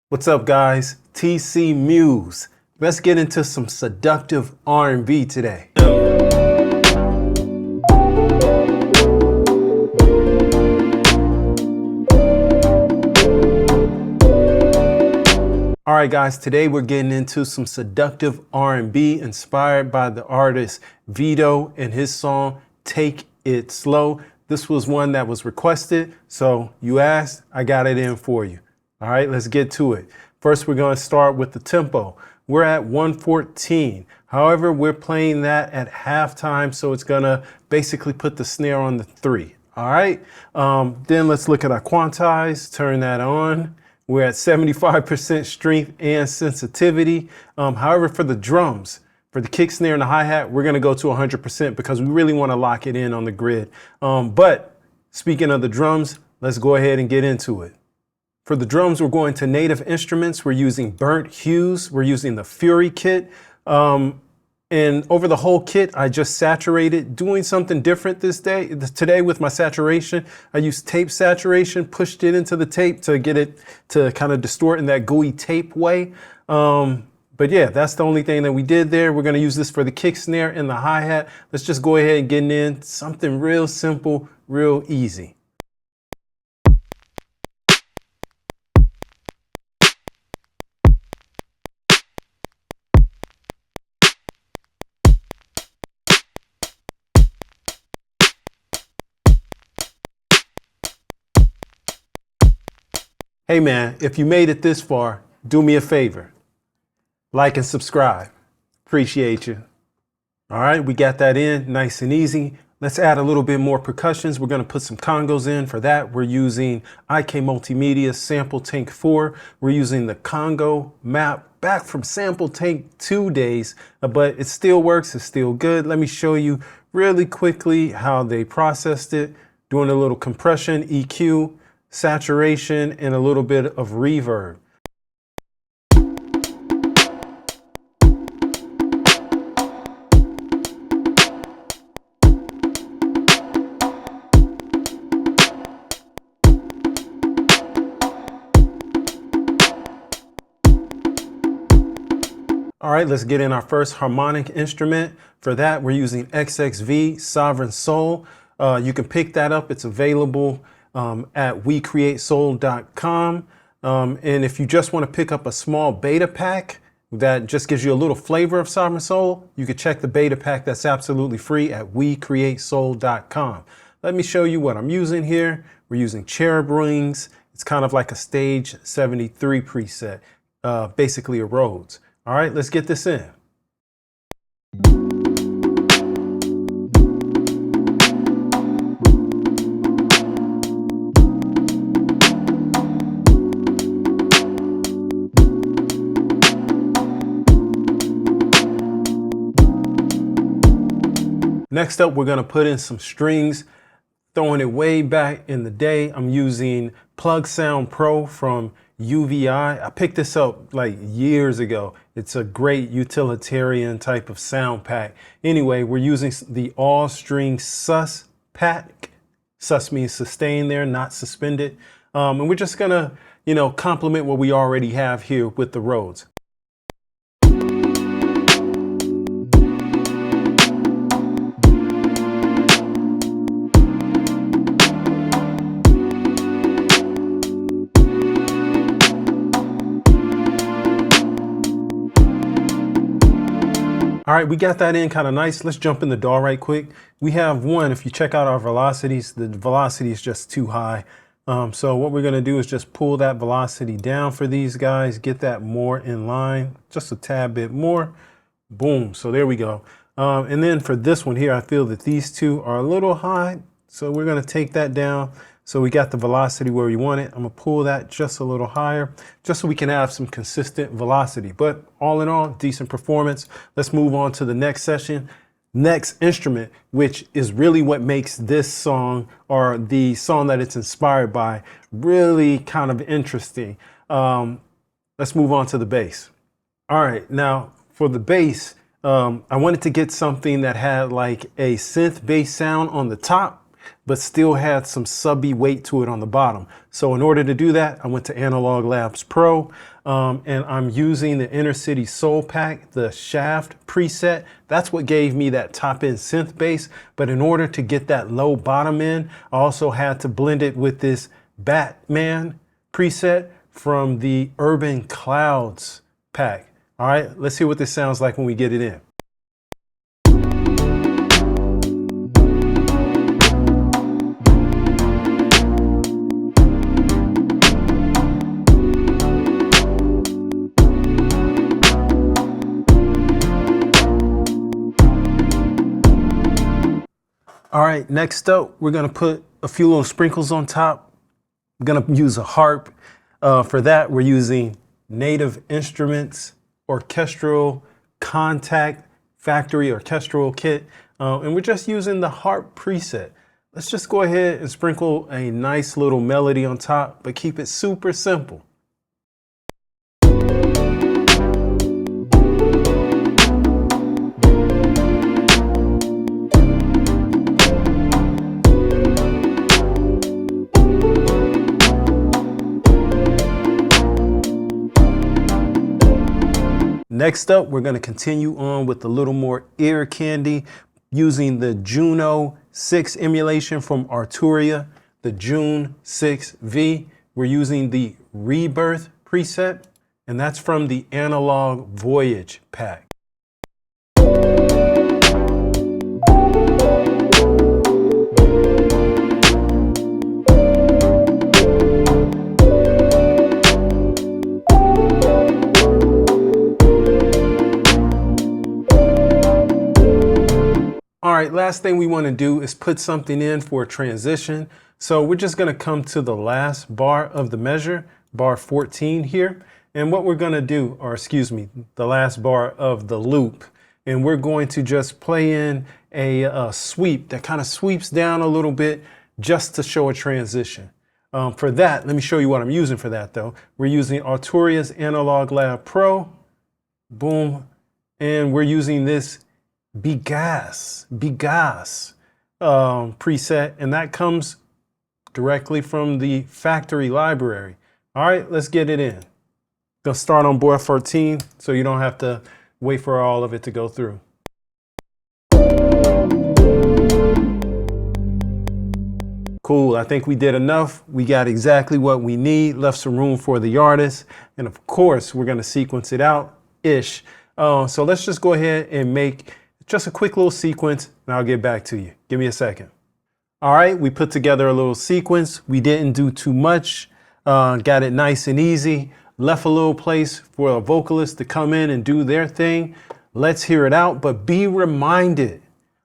What's up, guys? TCMuze. Let's get into some seductive R&B today. All right, guys, today we're getting into some seductive R&B inspired by the artist Vedo and his song, Take It Slow. This was one that was requested, so you asked, I got it in for you. All right, let's get to it. First, we're going to start with the tempo. We're at 114. However, we're playing that at halftime, so it's going to basically put the snare on the 3. All right, then let's look at our quantize, turn that on. We're at 75% strength and sensitivity. However, for the drums, for the kick, snare, and the hi-hat, we're going to go to 100% because we really want to lock it in on the grid. But speaking of the drums, let's go ahead and get into it. For the drums, we're going to native instruments. We're using burnt hues. We're using the Fury kit. And over the whole kit, I just saturated, doing something different today with my saturation. I used tape saturation, pushed it into the tape to get it to kind of distort in that gooey tape way. But yeah, that's the only thing that we did there. We're going to use this for the kick, snare, and the hi-hat. Let's just go ahead and get in something real simple, real easy. Hey man, if you made it this far, do me a favor. Like and subscribe. Appreciate you. All right, we got that in nice and easy. Let's add a little bit more percussions. We're going to put some congos in. For that, we're using IK Multimedia Sample Tank 4. We're using the Congo map back from Sample Tank 2 days, but it still works. It's still good. Let me show you really quickly how they processed it. Doing a little compression, EQ, saturation, and a little bit of reverb. All right, let's get in our first harmonic instrument. For that, we're using XXV Sovereign Soul. You can pick that up. It's available at WeCreateSoul.com. And if you just want to pick up a small beta pack that just gives you a little flavor of Sovereign Soul, you can check the beta pack that's absolutely free at WeCreateSoul.com. Let me show you what I'm using here. We're using Cherub Rings. It's kind of like a Stage 73 preset, basically a Rhodes. All right, let's get this in. Next up, we're going to put in some strings, throwing it way back in the day. I'm using Plug Sound Pro from UVI. I picked this up like years ago. It's a great utilitarian type of sound pack. Anyway, we're using the all string sus pack. Sus means sustain there, not suspended. And we're just gonna, complement what we already have here with the Rhodes. All right, we got that in kind of nice. Let's jump in the DAW right quick. We have one, if you check out our velocities, the velocity is just too high. So what we're gonna do is just pull that velocity down for these guys, get that more in line, just a tad bit more. Boom, so there we go. And then for this one here, I feel that these two are a little high. So we're gonna take that down. So we got the velocity where we want it. I'm gonna pull that just a little higher, just so we can have some consistent velocity. But all in all, decent performance. Let's move on to the next session. Next instrument, which is really what makes this song, or the song that it's inspired by, really kind of interesting. Let's move on to the bass. All right, now for the bass, I wanted to get something that had like a synth bass sound on the top, but still had some subby weight to it on the bottom. So in order to do that, I went to Analog Labs Pro, and I'm using the Inner City Soul Pack, the Shaft preset. That's what gave me that top end synth bass. But in order to get that low bottom end, I also had to blend it with this Batman preset from the Urban Clouds pack. All right, let's hear what this sounds like when we get it in. All right, next up, we're gonna put a few little sprinkles on top. I'm gonna use a harp. For that, we're using Native Instruments Orchestral Contact Factory Orchestral Kit, and we're just using the harp preset. Let's just go ahead and sprinkle a nice little melody on top, but keep it super simple. Next up, we're going to continue on with a little more ear candy using the Juno 6 emulation from Arturia, the June 6V. We're using the Rebirth preset, and that's from the Analog Voyage pack. All right, last thing we want to do is put something in for a transition. So we're just going to come to the last bar of the measure, bar 14 here. And what we're going to do, or excuse me, the last bar of the loop. And we're going to just play in a sweep that kind of sweeps down a little bit just to show a transition. For that, let me show you what I'm using for that though. We're using Arturia's Analog Lab Pro. Boom. And we're using this Begas preset, and that comes directly from the factory library. All right, let's get it in. Gonna start on bar 14 so you don't have to wait for all of it to go through. Cool, I think we did enough. We got exactly what we need, left some room for the artist, and of course we're gonna sequence it out-ish. So let's just go ahead and make just a quick little sequence, and I'll get back to you. Give me a second. All right, we put together a little sequence. We didn't do too much, got it nice and easy, left a little place for a vocalist to come in and do their thing. Let's hear it out, but be reminded,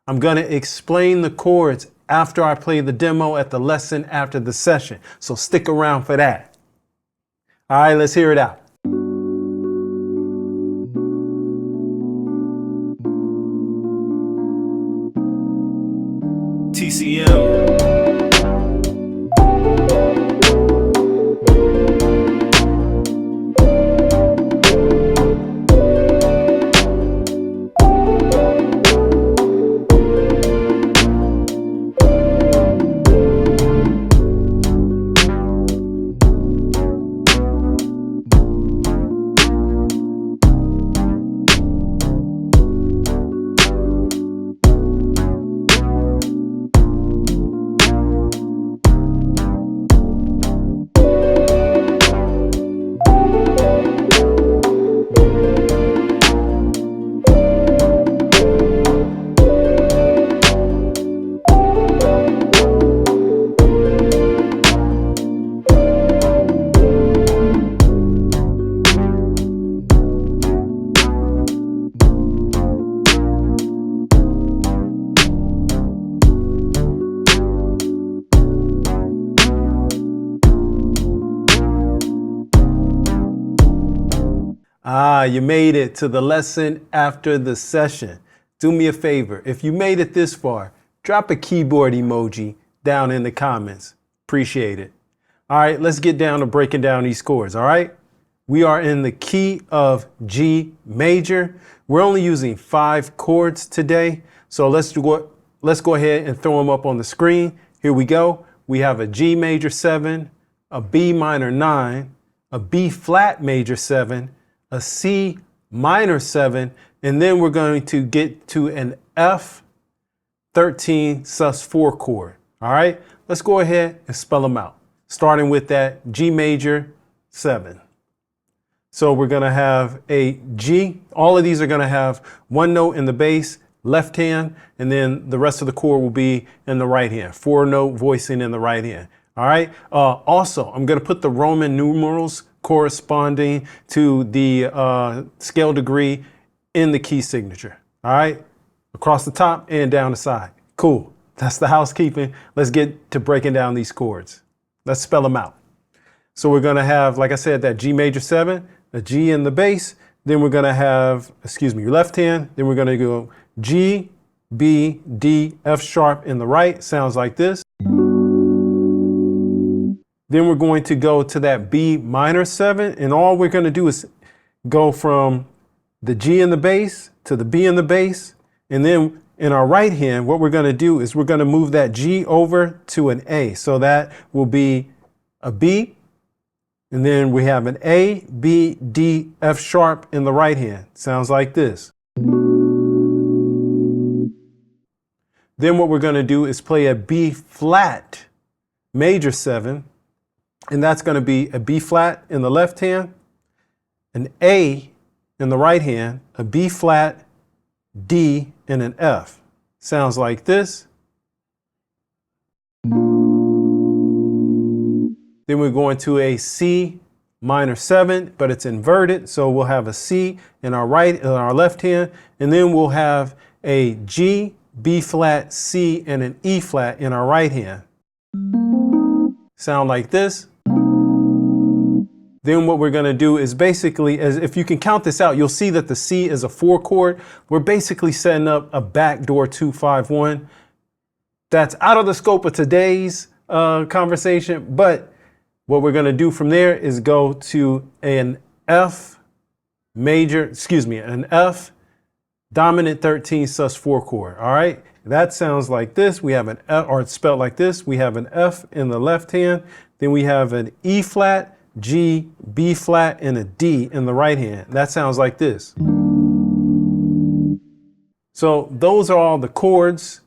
I'm gonna explain the chords after I play the demo at the lesson after the session. So stick around for that. All right, let's hear it out. TCM. Ah, you made it to the lesson after the session. Do me a favor, if you made it this far, drop a keyboard emoji down in the comments. Appreciate it. All right, let's get down to breaking down these chords, all right? We are in the key of G major. We're only using 5 chords today, so let's go ahead and throw them up on the screen. Here we go. We have a G major 7, a B minor 9, a B flat major 7, a C minor 7, and then we're going to get to an F 13 sus4 chord. All right, let's go ahead and spell them out, starting with that G major 7. So we're going to have a G. All of these are going to have one note in the bass, left hand, and then the rest of the chord will be in the right hand. 4-note voicing in the right hand. All right. Also, I'm going to put the Roman numerals corresponding to the scale degree in the key signature. All right. Across the top and down the side. Cool. That's the housekeeping. Let's get to breaking down these chords. Let's spell them out. So we're going to have, like I said, that G major 7, a G in the bass. Then we're going to have, your left hand. Then we're going to go G, B, D, F sharp in the right. Sounds like this. Then we're going to go to that B minor 7. And all we're going to do is go from the G in the bass to the B in the bass. And then in our right hand, what we're going to do is we're going to move that G over to an A. So that will be a B. And then we have an A, B, D, F sharp in the right hand. Sounds like this. Then what we're going to do is play a B flat major 7. And that's going to be a B flat in the left hand, an A in the right hand, a B flat, D, and an F. Sounds like this. Then we're going to a C minor 7, but it's inverted. So we'll have a C in our left hand, and then we'll have a G, B flat, C, and an E flat in our right hand. Sound like this. Then what we're going to do is basically, as if you can count this out, you'll see that the C is a 4 chord. We're basically setting up a backdoor 2-5-1. That's out of the scope of today's conversation, but what we're going to do from there is go to an F dominant 13 sus4 chord. All right, that sounds like this. We have an F, or it's spelled like this. We have an F in the left hand, then we have an E flat, G, B flat, and a D in the right hand. That sounds like this. So those are all the chords.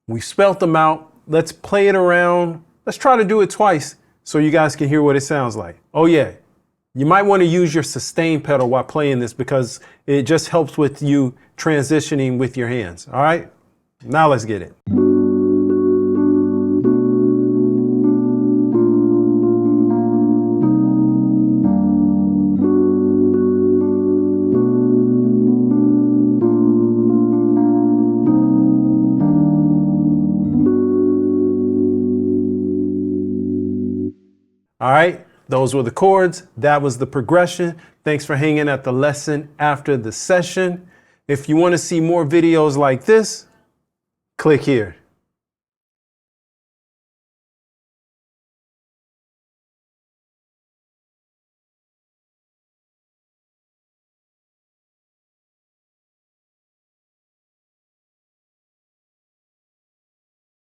We spelt them out. Let's play it around. Let's try to do it twice so you guys can hear what it sounds like. Oh yeah, you might want to use your sustain pedal while playing this because it just helps with you transitioning with your hands. All right, now let's get it. All right, those were the chords. That was the progression. Thanks for hanging at the lesson after the session. If you want to see more videos like this, click here.